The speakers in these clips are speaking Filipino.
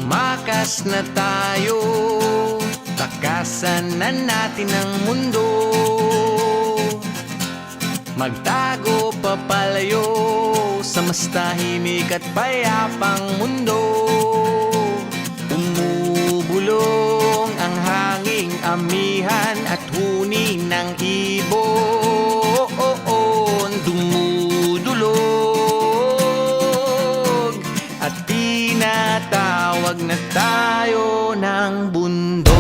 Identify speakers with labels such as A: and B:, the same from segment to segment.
A: Tumakas na tayo, takasan na natin ang mundo. Magtago papalayo sa mas tahimik at payapang mundo. Umubulong ang hanging amihan at huni ng ibon. Dumudulog at tinatawag na tayo ng bundok.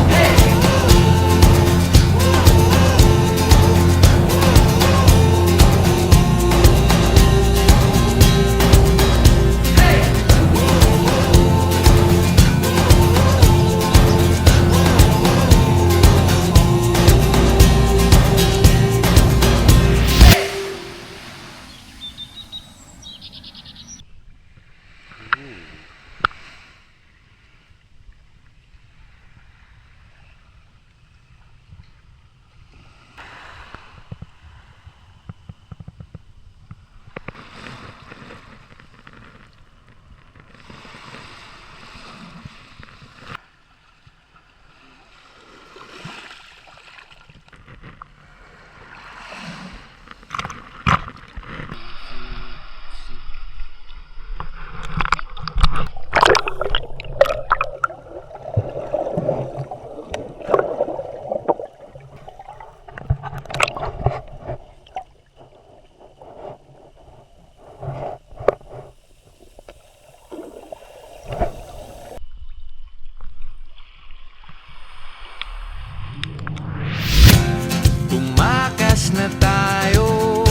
A: Tumakas na tayo,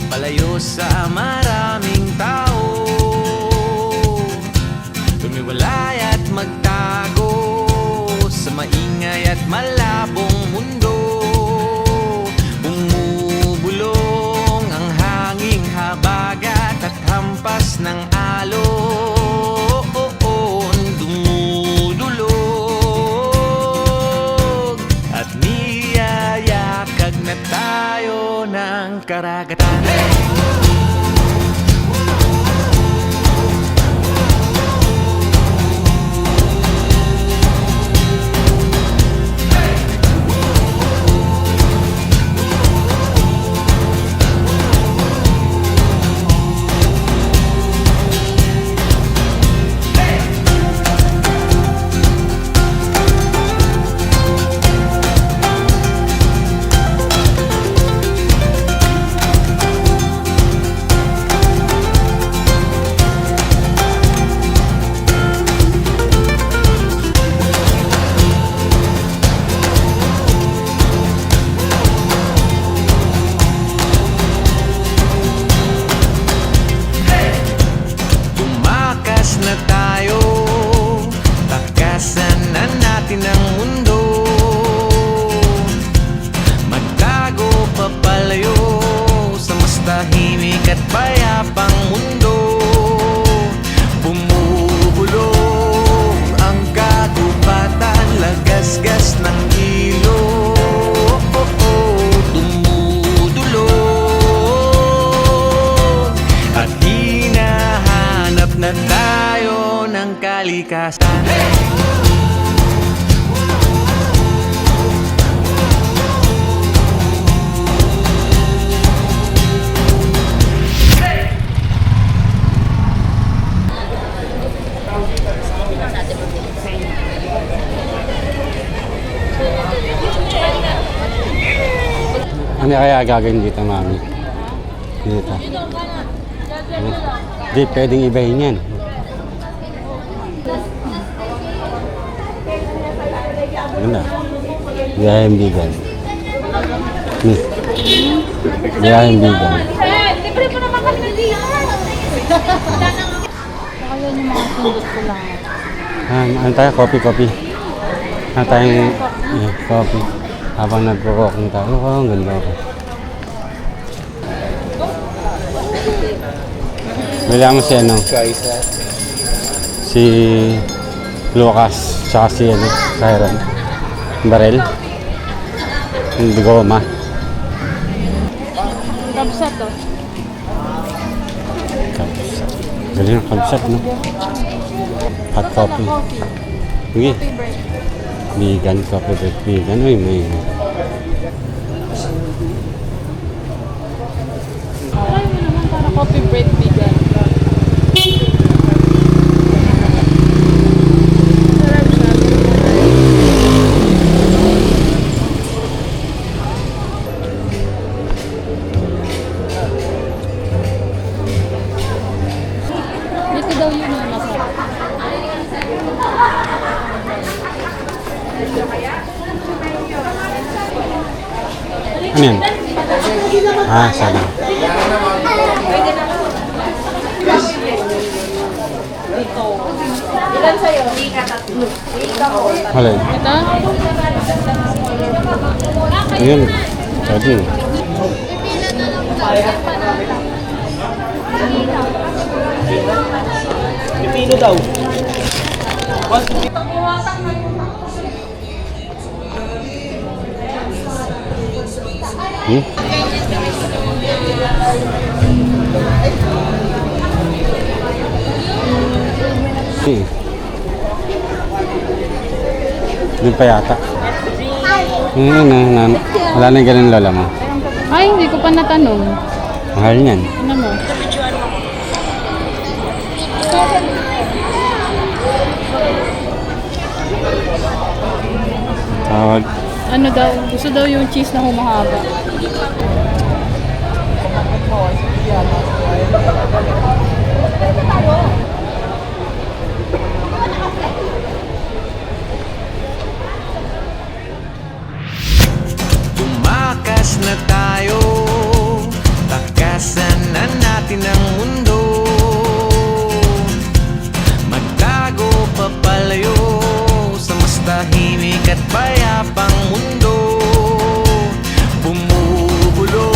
A: palayo sa maraming tao. Tumiwalay at magtago sa maingay at malabong mundo. Bumubulong ang hanging habagat at hampas ng alon. Dumudulog at niyayakag na tayo ng karagatan. Na tayo, takasan na natin ang mundo. Magtago papalayo sa mas tahimik at payapang mundo. Bumubulong ang kagubatan, lagasgas ng ilog. Dumudulog at hinahanap na tayo ng kalikasan.
B: Ano kaya gagawin dito, mami? Dito. Di pwedeng ibahin yan. Ganda. Biyaheng bigan. Biyaheng bigan.
C: Libre mo naman kami dito. Kaya yung mga sundot ko lang.
B: Ano tayo? Coffee. Ano tayong coffee. Habang nagko-walking tayo. Oh, ang ganda ako. Wala mo si ano? Si Lucas. Tsaka si ano? Kyron. Barel. Hindi goma.
C: Kabsa to.
B: Kabsa. Galing ang concept, no? Hot coffee. Sige. Vegan coffee break. Vegan. Uy, may...
C: Ay, mo naman para coffee break vegan. Sarap siya. Dito daw yun yung masarap.
B: Ano yan? Ah, sana.
C: Ilan sa'yo?
B: Wala.
C: Ito?
B: Ayun. Sabi.
D: Pipino daw.
B: Hmm? Hmm. Doon pa yata. Wala na yung ganun lola mo.
C: Ay, hindi ko pa natanong.
B: Mahal niyan.
C: Ano mo?
B: Tawag.
C: Ano daw? Gusto daw yung cheese na humahaba.
A: Tumakas na tayo, takasan na natin ang mundo. Magtago papalayo sa mas tahimik at payapang mundo. Bumubulong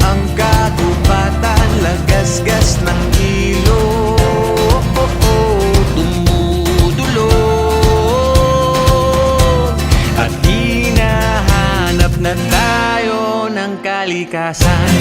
A: ang kagubatan, lagasgas ng ilog. Tumutulong at hinahanap na tayo ng kalikasan.